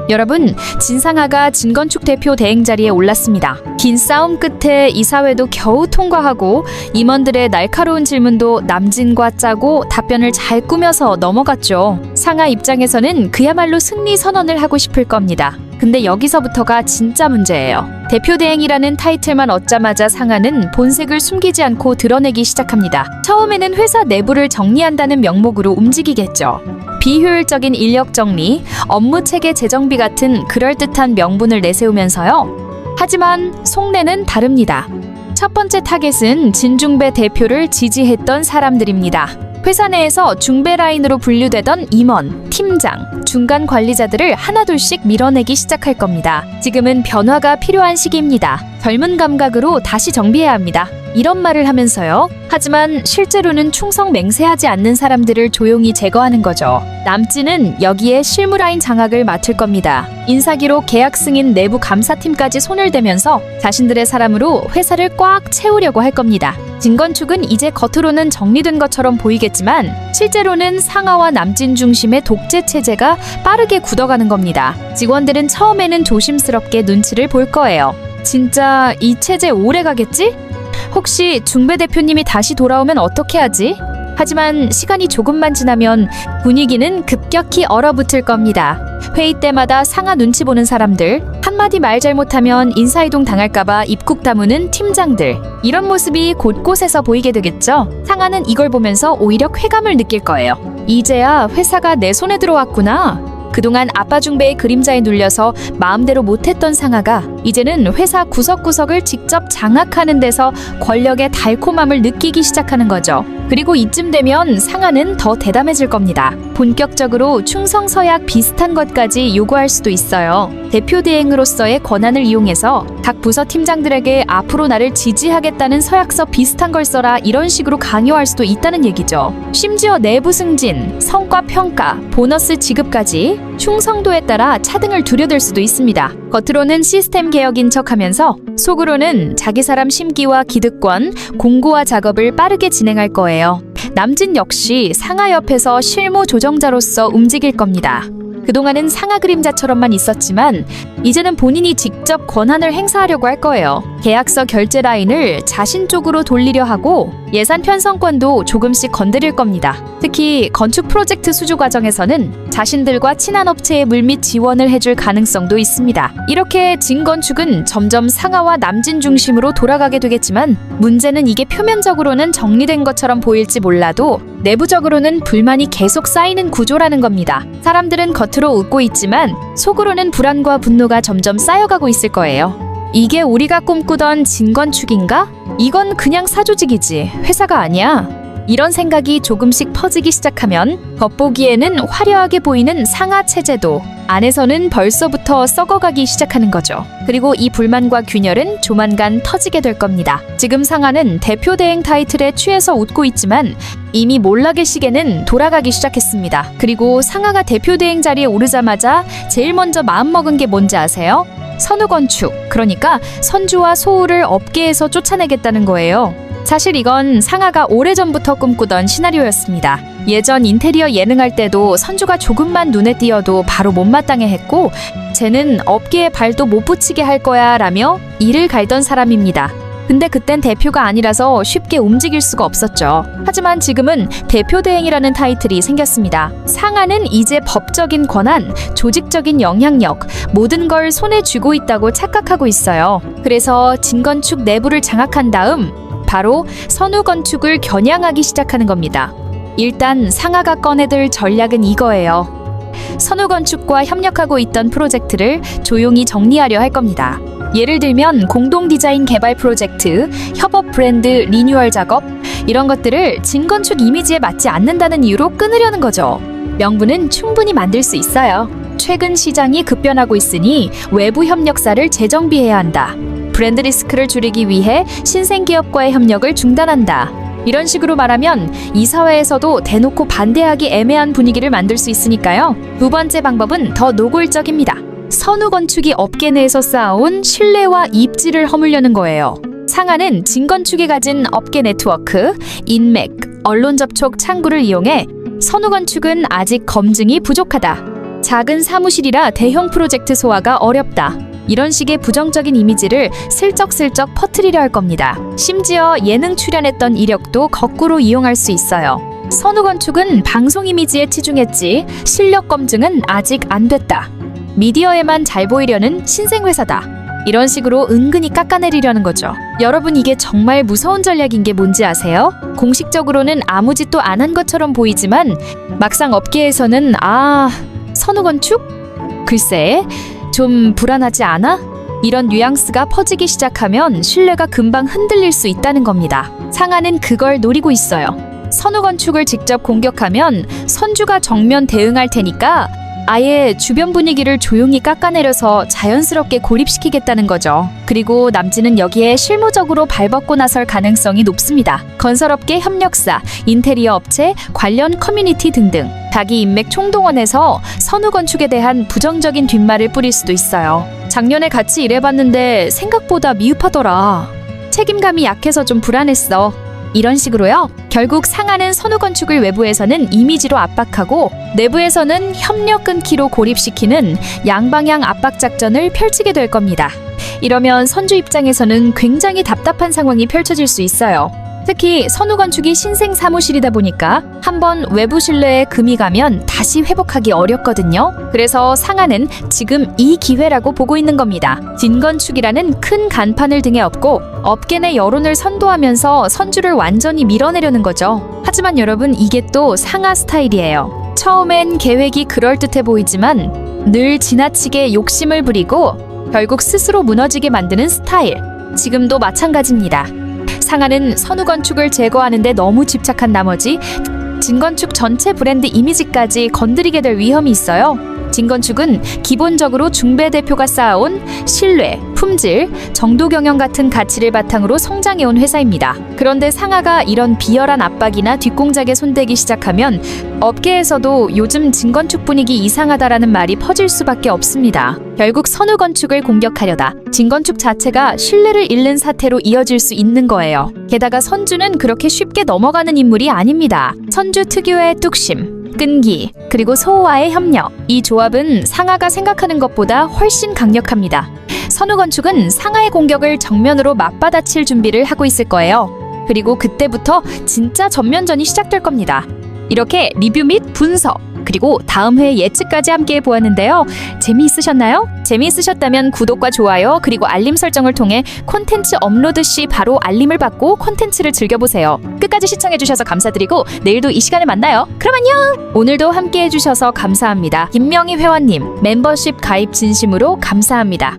여러분, 진상아가 진건축 대표 대행 자리에 올랐습니다. 긴 싸움 끝에 이사회도 겨우 통과하고 임원들의 날카로운 질문도 남진과 짜고 답변을 잘 꾸며서 넘어갔죠. 상아 입장에서는 그야말로 승리 선언을 하고 싶을 겁니다. 근데 여기서부터가 진짜 문제예요. 대표 대행이라는 타이틀만 얻자마자 상아는 본색을 숨기지 않고 드러내기 시작합니다. 처음에는 회사 내부를 정리한다는 명목으로 움직이겠죠. 비효율적인 인력 정리, 업무 체계 재정비 같은 그럴듯한 명분을 내세우면서요. 하지만 속내는 다릅니다. 첫 번째 타겟은 진중배 대표를 지지했던 사람들입니다. 회사 내에서 중배 라인으로 분류되던 임원, 팀장, 중간 관리자들을 하나둘씩 밀어내기 시작할 겁니다. 지금은 변화가 필요한 시기입니다. 젊은 감각으로 다시 정비해야 합니다. 이런 말을 하면서요. 하지만 실제로는 충성 맹세하지 않는 사람들을 조용히 제거하는 거죠. 남진은 여기에 실무라인 장악을 맡을 겁니다. 인사기록 계약 승인 내부 감사팀까지 손을 대면서 자신들의 사람으로 회사를 꽉 채우려고 할 겁니다. 진건축은 이제 겉으로는 정리된 것처럼 보이겠지만 실제로는 상하와 남진 중심의 독재 체제가 빠르게 굳어가는 겁니다. 직원들은 처음에는 조심스럽게 눈치를 볼 거예요. 진짜 이 체제 오래 가겠지? 혹시 중배 대표님이 다시 돌아오면 어떻게 하지? 하지만 시간이 조금만 지나면 분위기는 급격히 얼어붙을 겁니다. 회의 때마다 상하 눈치 보는 사람들, 한마디 말 잘못하면 인사이동 당할까봐 입국 다무는 팀장들, 이런 모습이 곳곳에서 보이게 되겠죠? 상하는 이걸 보면서 오히려 쾌감을 느낄 거예요. 이제야 회사가 내 손에 들어왔구나. 그동안 아빠 중배의 그림자에 눌려서 마음대로 못했던 상하가 이제는 회사 구석구석을 직접 장악하는 데서 권력의 달콤함을 느끼기 시작하는 거죠. 그리고 이쯤 되면 상하는 더 대담해질 겁니다. 본격적으로 충성서약 비슷한 것까지 요구할 수도 있어요. 대표 대행으로서의 권한을 이용해서 각 부서 팀장들에게 앞으로 나를 지지하겠다는 서약서 비슷한 걸 써라, 이런 식으로 강요할 수도 있다는 얘기죠. 심지어 내부 승진, 성과 평가, 보너스 지급까지 충성도에 따라 차등을 두려댈 수도 있습니다. 겉으로는 시스템 개혁인 척하면서 속으로는 자기 사람 심기와 기득권, 공고화 작업을 빠르게 진행할 거예요. 남진 역시 상하 옆에서 실무 조정자로서 움직일 겁니다. 그동안은 상하 그림자처럼만 있었지만 이제는 본인이 직접 권한을 행사하려고 할 거예요. 계약서 결제 라인을 자신 쪽으로 돌리려 하고 예산 편성권도 조금씩 건드릴 겁니다. 특히 건축 프로젝트 수주 과정에서는 자신들과 친한 업체에 물밑 지원을 해줄 가능성도 있습니다. 이렇게 진건축은 점점 상하와 남진 중심으로 돌아가게 되겠지만 문제는 이게 표면적으로는 정리된 것처럼 보일지 몰라도 내부적으로는 불만이 계속 쌓이는 구조라는 겁니다. 사람들은 겉으로 웃고 있지만 속으로는 불안과 분노가 점점 쌓여가고 있을 거예요. 이게 우리가 꿈꾸던 진건축인가? 이건 그냥 사조직이지 회사가 아니야. 이런 생각이 조금씩 퍼지기 시작하면 겉보기에는 화려하게 보이는 상하 체제도 안에서는 벌써부터 썩어가기 시작하는 거죠. 그리고 이 불만과 균열은 조만간 터지게 될 겁니다. 지금 상하는 대표 대행 타이틀에 취해서 웃고 있지만 이미 몰락의 시계는 돌아가기 시작했습니다. 그리고 상하가 대표 대행 자리에 오르자마자 제일 먼저 마음먹은 게 뭔지 아세요? 선우건축, 그러니까 선주와 소우를 업계에서 쫓아내겠다는 거예요. 사실 이건 상하가 오래전부터 꿈꾸던 시나리오였습니다. 예전 인테리어 예능할 때도 선주가 조금만 눈에 띄어도 바로 못마땅해 했고 쟤는 업계에 발도 못 붙이게 할 거야 라며 이를 갈던 사람입니다. 근데 그땐 대표가 아니라서 쉽게 움직일 수가 없었죠. 하지만 지금은 대표 대행이라는 타이틀이 생겼습니다. 상하는 이제 법적인 권한, 조직적인 영향력, 모든 걸 손에 쥐고 있다고 착각하고 있어요. 그래서 진건축 내부를 장악한 다음 바로 선우건축을 겨냥하기 시작하는 겁니다. 일단 상하가 꺼내들 전략은 이거예요. 선우건축과 협력하고 있던 프로젝트를 조용히 정리하려 할 겁니다. 예를 들면 공동 디자인 개발 프로젝트, 협업 브랜드 리뉴얼 작업, 이런 것들을 진건축 이미지에 맞지 않는다는 이유로 끊으려는 거죠. 명분은 충분히 만들 수 있어요. 최근 시장이 급변하고 있으니 외부 협력사를 재정비해야 한다. 브랜드 리스크를 줄이기 위해 신생 기업과의 협력을 중단한다. 이런 식으로 말하면 이사회에서도 대놓고 반대하기 애매한 분위기를 만들 수 있으니까요. 두 번째 방법은 더 노골적입니다. 선우건축이 업계 내에서 쌓아온 신뢰와 입지를 허물려는 거예요. 상하는 진건축이 가진 업계 네트워크, 인맥, 언론 접촉 창구를 이용해 선우건축은 아직 검증이 부족하다. 작은 사무실이라 대형 프로젝트 소화가 어렵다. 이런 식의 부정적인 이미지를 슬쩍슬쩍 퍼뜨리려 할 겁니다. 심지어 예능 출연했던 이력도 거꾸로 이용할 수 있어요. 선우건축은 방송 이미지에 치중했지 실력 검증은 아직 안 됐다. 미디어에만 잘 보이려는 신생회사다. 이런 식으로 은근히 깎아내리려는 거죠. 여러분, 이게 정말 무서운 전략인 게 뭔지 아세요? 공식적으로는 아무 짓도 안 한 것처럼 보이지만 막상 업계에서는 선우건축? 글쎄, 좀 불안하지 않아? 이런 뉘앙스가 퍼지기 시작하면 신뢰가 금방 흔들릴 수 있다는 겁니다. 상하는 그걸 노리고 있어요. 선우건축을 직접 공격하면 선주가 정면 대응할 테니까 아예 주변 분위기를 조용히 깎아내려서 자연스럽게 고립시키겠다는 거죠. 그리고 남진은 여기에 실무적으로 발벗고 나설 가능성이 높습니다. 건설업계 협력사, 인테리어 업체, 관련 커뮤니티 등등 자기 인맥 총동원해서 선우건축에 대한 부정적인 뒷말을 뿌릴 수도 있어요. 작년에 같이 일해봤는데 생각보다 미흡하더라. 책임감이 약해서 좀 불안했어. 이런 식으로요. 결국 상하는 선우건축을 외부에서는 이미지로 압박하고 내부에서는 협력 끊기로 고립시키는 양방향 압박 작전을 펼치게 될 겁니다. 이러면 선주 입장에서는 굉장히 답답한 상황이 펼쳐질 수 있어요. 특히 선우건축이 신생 사무실이다 보니까 한번 외부 신뢰에 금이 가면 다시 회복하기 어렵거든요. 그래서 상하는 지금 이 기회라고 보고 있는 겁니다. 진건축이라는 큰 간판을 등에 업고 업계 내 여론을 선도하면서 선주를 완전히 밀어내려는 거죠. 하지만 여러분, 이게 또 상하 스타일이에요. 처음엔 계획이 그럴듯해 보이지만 늘 지나치게 욕심을 부리고 결국 스스로 무너지게 만드는 스타일. 지금도 마찬가지입니다. 상하는 선우건축을 제거하는 데 너무 집착한 나머지 진건축 전체 브랜드 이미지까지 건드리게 될 위험이 있어요. 진건축은 기본적으로 중배 대표가 쌓아온 신뢰, 품질, 정도 경영 같은 가치를 바탕으로 성장해온 회사입니다. 그런데 상하가 이런 비열한 압박이나 뒷공작에 손대기 시작하면 업계에서도 요즘 진건축 분위기 이상하다라는 말이 퍼질 수밖에 없습니다. 결국 선우건축을 공격하려다 진건축 자체가 신뢰를 잃는 사태로 이어질 수 있는 거예요. 게다가 선주는 그렇게 쉽게 넘어가는 인물이 아닙니다. 선주 특유의 뚝심, 끈기, 그리고 소호와의 협력. 이 조합은 상하가 생각하는 것보다 훨씬 강력합니다. 선우건축은 상하의 공격을 정면으로 맞받아칠 준비를 하고 있을 거예요. 그리고 그때부터 진짜 전면전이 시작될 겁니다. 이렇게 리뷰 및 분석, 그리고 다음 회 예측까지 함께 보았는데요. 재미있으셨나요? 재미있으셨다면 구독과 좋아요, 그리고 알림 설정을 통해 콘텐츠 업로드 시 바로 알림을 받고 콘텐츠를 즐겨보세요. 끝까지 시청해주셔서 감사드리고 내일도 이 시간에 만나요. 그럼 안녕! 오늘도 함께 해주셔서 감사합니다. 김명희 회원님, 멤버십 가입 진심으로 감사합니다.